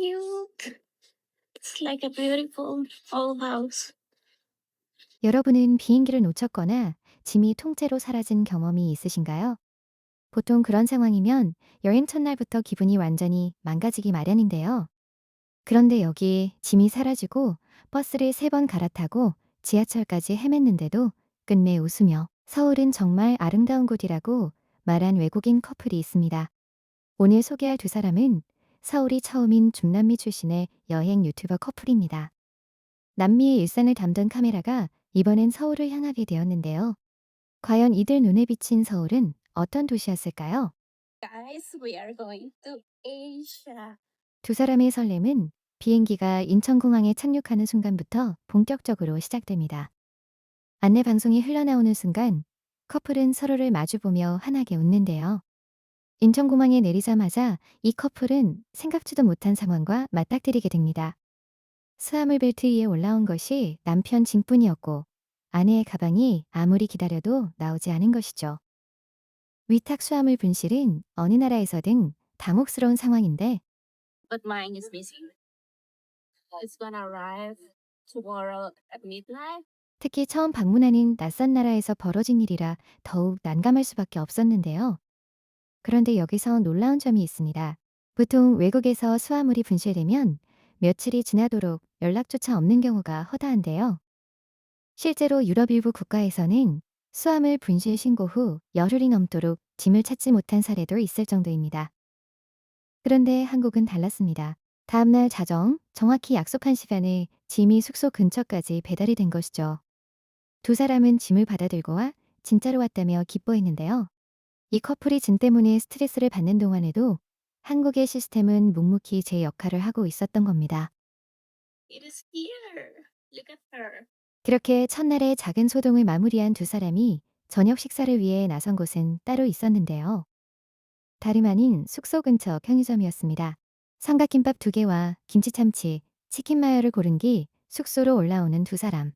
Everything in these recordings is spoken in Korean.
cute. It's like a beautiful old house. 여러분은 비행기를 놓쳤거나 짐이 통째로 사라진 경험이 있으신가요? 보통 그런 상황이면 여행 첫날부터 기분이 완전히 망가지기 마련인데요. 그런데 여기 짐이 사라지고 버스를 3번 갈아타고 지하철까지 헤맸는데도 끝내 웃으며 서울은 정말 아름다운 곳이라고 말한 외국인 커플이 있습니다. 오늘 소개할 두 사람은 서울이 처음인 중남미 출신의 여행 유튜버 커플입니다. 남미의 일상을 담던 카메라가 이번엔 서울을 향하게 되었는데요. 과연 이들 눈에 비친 서울은 어떤 도시였을까요? Guys, we are going to Asia. 두 사람의 설렘은 비행기가 인천공항에 착륙하는 순간부터 본격적으로 시작됩니다. 안내 방송이 흘러나오는 순간 커플은 서로를 마주보며 환하게 웃는데요. 인천공항에 내리자마자 이 커플은 생각지도 못한 상황과 맞닥뜨리게 됩니다. 수화물 벨트 위에 올라온 것이 남편 짐뿐이었고 아내의 가방이 아무리 기다려도 나오지 않은 것이죠. 위탁 수화물 분실은 어느 나라에서든 당혹스러운 상황인데 But mine is missing. It's gonna arrive tomorrow at midnight. 특히 처음 방문하는 낯선 나라에서 벌어진 일이라 더욱 난감할 수밖에 없었는데요. 그런데 여기서 놀라운 점이 있습니다. 보통 외국에서 수화물이 분실되면 며칠이 지나도록 연락조차 없는 경우가 허다한데요. 실제로 유럽 일부 국가에서는 수화물 분실 신고 후 열흘이 넘도록 짐을 찾지 못한 사례도 있을 정도입니다. 그런데 한국은 달랐습니다. 다음날 자정, 정확히 약속한 시간에 짐이 숙소 근처까지 배달이 된 것이죠. 두 사람은 짐을 받아들고 와 진짜로 왔다며 기뻐했는데요. 이 커플이 짐 때문에 스트레스를 받는 동안에도 한국의 시스템은 묵묵히 제 역할을 하고 있었던 겁니다. It is here. Look at her. 그렇게 첫날의 작은 소동을 마무리한 두 사람이 저녁 식사를 위해 나선 곳은 따로 있었는데요. 다름 아닌 숙소 근처 편의점이었습니다. 삼각김밥 2개와 김치참치, 치킨 마요를 고른 뒤 숙소로 올라오는 두 사람.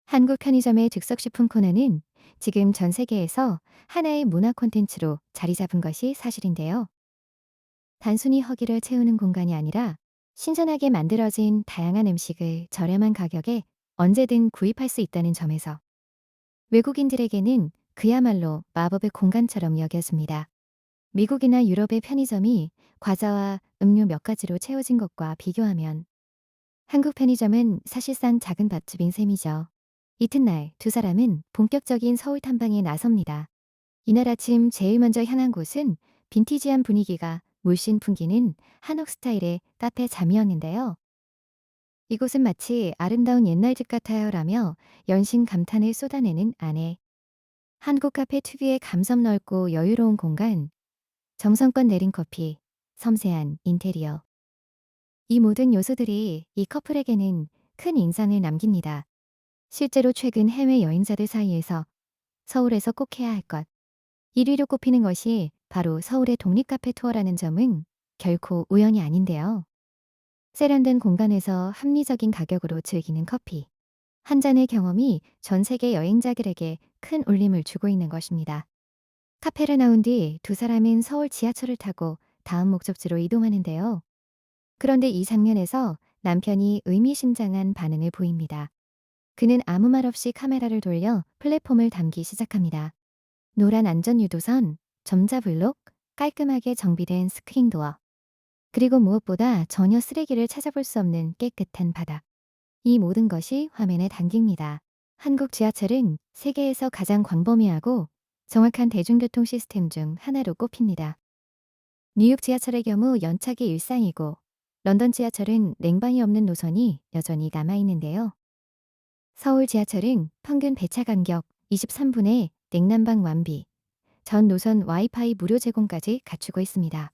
한국 편의점의 즉석식품 코너는 지금 전 세계에서 하나의 문화 콘텐츠로 자리 잡은 것이 사실인데요. 단순히 허기를 채우는 공간이 아니라 신선하게 만들어진 다양한 음식을 저렴한 가격에 언제든 구입할 수 있다는 점에서 외국인들에게는 그야말로 마법의 공간처럼 여겨집니다. 미국이나 유럽의 편의점이 과자와 음료 몇 가지로 채워진 것과 비교하면 한국 편의점은 사실상 작은 밥집인 셈이죠. 이튿날 두 사람은 본격적인 서울 탐방에 나섭니다. 이날 아침 제일 먼저 향한 곳은 빈티지한 분위기가 물씬 풍기는 한옥 스타일의 카페 잠이었는데요. 이곳은 마치 아름다운 옛날 집 같아요라며 연신 감탄을 쏟아내는 아내. 한국 카페 특유의 감성 넓고 여유로운 공간, 정성껏 내린 커피, 섬세한 인테리어. 이 모든 요소들이 이 커플에게는 큰 인상을 남깁니다. 실제로 최근 해외 여행자들 사이에서 서울에서 꼭 해야 할 것 1위로 꼽히는 것이 바로 서울의 독립카페 투어라는 점은 결코 우연이 아닌데요. 세련된 공간에서 합리적인 가격으로 즐기는 커피. 한 잔의 경험이 전 세계 여행자들에게 큰 울림을 주고 있는 것입니다. 카페를 나온 뒤 두 사람은 서울 지하철을 타고 다음 목적지로 이동하는데요. 그런데 이 장면에서 남편이 의미심장한 반응을 보입니다. 그는 아무 말 없이 카메라를 돌려 플랫폼을 담기 시작합니다. 노란 안전유도선, 점자블록, 깔끔하게 정비된 스크린도어, 그리고 무엇보다 전혀 쓰레기를 찾아볼 수 없는 깨끗한 바닥. 이 모든 것이 화면에 담깁니다. 한국 지하철은 세계에서 가장 광범위하고 정확한 대중교통 시스템 중 하나로 꼽힙니다. 뉴욕 지하철의 경우 연착이 일상이고 런던 지하철은 냉방이 없는 노선이 여전히 남아있는데요. 서울 지하철은 평균 배차 간격 23분에 냉난방 완비, 전 노선 와이파이 무료 제공까지 갖추고 있습니다.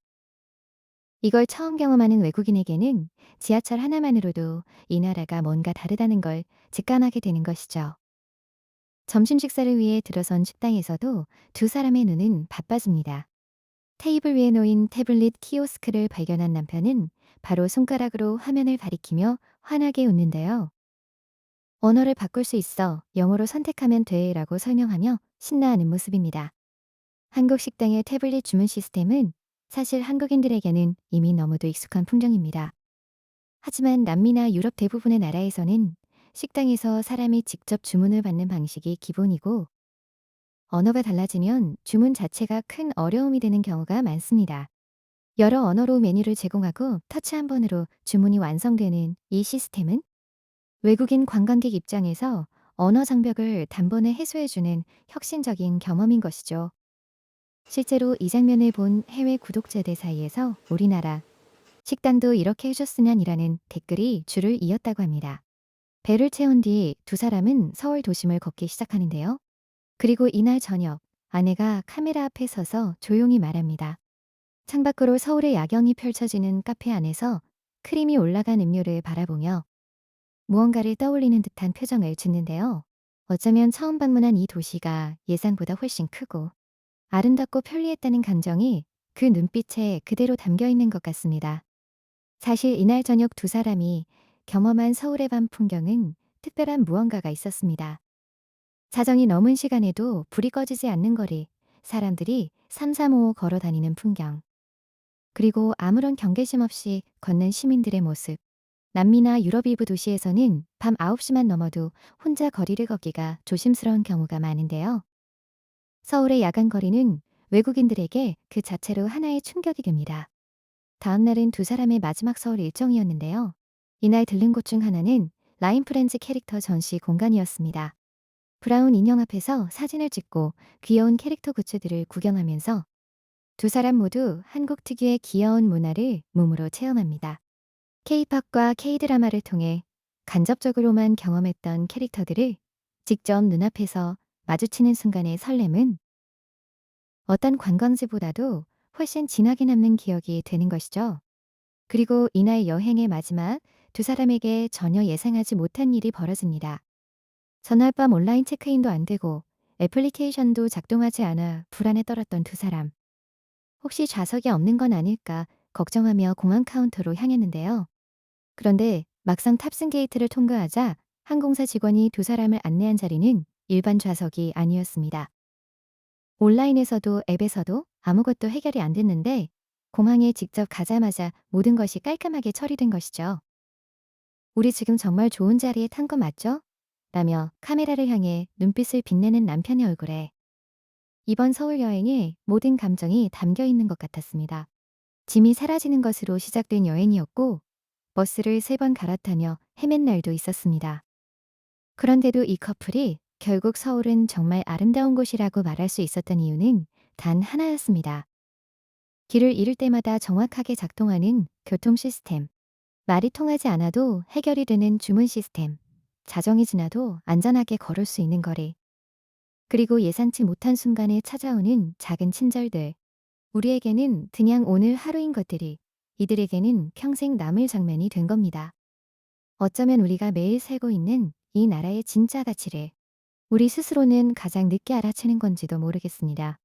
이걸 처음 경험하는 외국인에게는 지하철 하나만으로도 이 나라가 뭔가 다르다는 걸 직감하게 되는 것이죠. 점심 식사를 위해 들어선 식당에서도 두 사람의 눈은 바빠집니다. 테이블 위에 놓인 태블릿 키오스크를 발견한 남편은 바로 손가락으로 화면을 가리키며 환하게 웃는데요. 언어를 바꿀 수 있어 영어로 선택하면 돼 라고 설명하며 신나하는 모습입니다. 한국 식당의 태블릿 주문 시스템은 사실 한국인들에게는 이미 너무도 익숙한 풍경입니다. 하지만 남미나 유럽 대부분의 나라에서는 식당에서 사람이 직접 주문을 받는 방식이 기본이고, 언어가 달라지면 주문 자체가 큰 어려움이 되는 경우가 많습니다. 여러 언어로 메뉴를 제공하고 터치 한 번으로 주문이 완성되는 이 시스템은 외국인 관광객 입장에서 언어 장벽을 단번에 해소해주는 혁신적인 경험인 것이죠. 실제로 이 장면을 본 해외 구독자들 사이에서 우리나라 식당도 이렇게 해줬으면이라는 댓글이 줄을 이었다고 합니다. 배를 채운 뒤 두 사람은 서울 도심을 걷기 시작하는데요. 그리고 이날 저녁, 아내가 카메라 앞에 서서 조용히 말합니다. 창밖으로 서울의 야경이 펼쳐지는 카페 안에서 크림이 올라간 음료를 바라보며 무언가를 떠올리는 듯한 표정을 짓는데요. 어쩌면 처음 방문한 이 도시가 예상보다 훨씬 크고 아름답고 편리했다는 감정이 그 눈빛에 그대로 담겨 있는 것 같습니다. 사실 이날 저녁 두 사람이 경험한 서울의 밤 풍경은 특별한 무언가가 있었습니다. 자정이 넘은 시간에도 불이 꺼지지 않는 거리, 사람들이 삼삼오오 걸어 다니는 풍경, 그리고 아무런 경계심 없이 걷는 시민들의 모습. 남미나 유럽 일부 도시에서는 밤 9시만 넘어도 혼자 거리를 걷기가 조심스러운 경우가 많은데요. 서울의 야간 거리는 외국인들에게 그 자체로 하나의 충격이 됩니다. 다음 날은 두 사람의 마지막 서울 일정이었는데요. 이날 들른 곳 중 하나는 라인 프렌즈 캐릭터 전시 공간이었습니다. 브라운 인형 앞에서 사진을 찍고 귀여운 캐릭터 굿즈들을 구경하면서 두 사람 모두 한국 특유의 귀여운 문화를 몸으로 체험합니다. K-팝과 K-드라마를 통해 간접적으로만 경험했던 캐릭터들을 직접 눈앞에서 마주치는 순간의 설렘은 어떤 관광지보다도 훨씬 진하게 남는 기억이 되는 것이죠. 그리고 이날 여행의 마지막, 두 사람에게 전혀 예상하지 못한 일이 벌어집니다. 전날 밤 온라인 체크인도 안 되고 애플리케이션도 작동하지 않아 불안에 떨었던 두 사람. 혹시 좌석이 없는 건 아닐까 걱정하며 공항 카운터로 향했는데요. 그런데 막상 탑승 게이트를 통과하자 항공사 직원이 두 사람을 안내한 자리는 일반 좌석이 아니었습니다. 온라인에서도 앱에서도 아무것도 해결이 안 됐는데 공항에 직접 가자마자 모든 것이 깔끔하게 처리된 것이죠. "우리 지금 정말 좋은 자리에 탄 거 맞죠?" 라며 카메라를 향해 눈빛을 빛내는 남편의 얼굴에 이번 서울 여행에 모든 감정이 담겨 있는 것 같았습니다. 짐이 사라지는 것으로 시작된 여행이었고 버스를 3번 갈아타며 헤맨 날도 있었습니다. 그런데도 이 커플이 결국 서울은 정말 아름다운 곳이라고 말할 수 있었던 이유는 단 하나였습니다. 길을 잃을 때마다 정확하게 작동하는 교통 시스템, 말이 통하지 않아도 해결이 되는 주문 시스템, 자정이 지나도 안전하게 걸을 수 있는 거리, 그리고 예상치 못한 순간에 찾아오는 작은 친절들. 우리에게는 그냥 오늘 하루인 것들이 이들에게는 평생 남을 장면이 된 겁니다. 어쩌면 우리가 매일 살고 있는 이 나라의 진짜 가치를 우리 스스로는 가장 늦게 알아채는 건지도 모르겠습니다.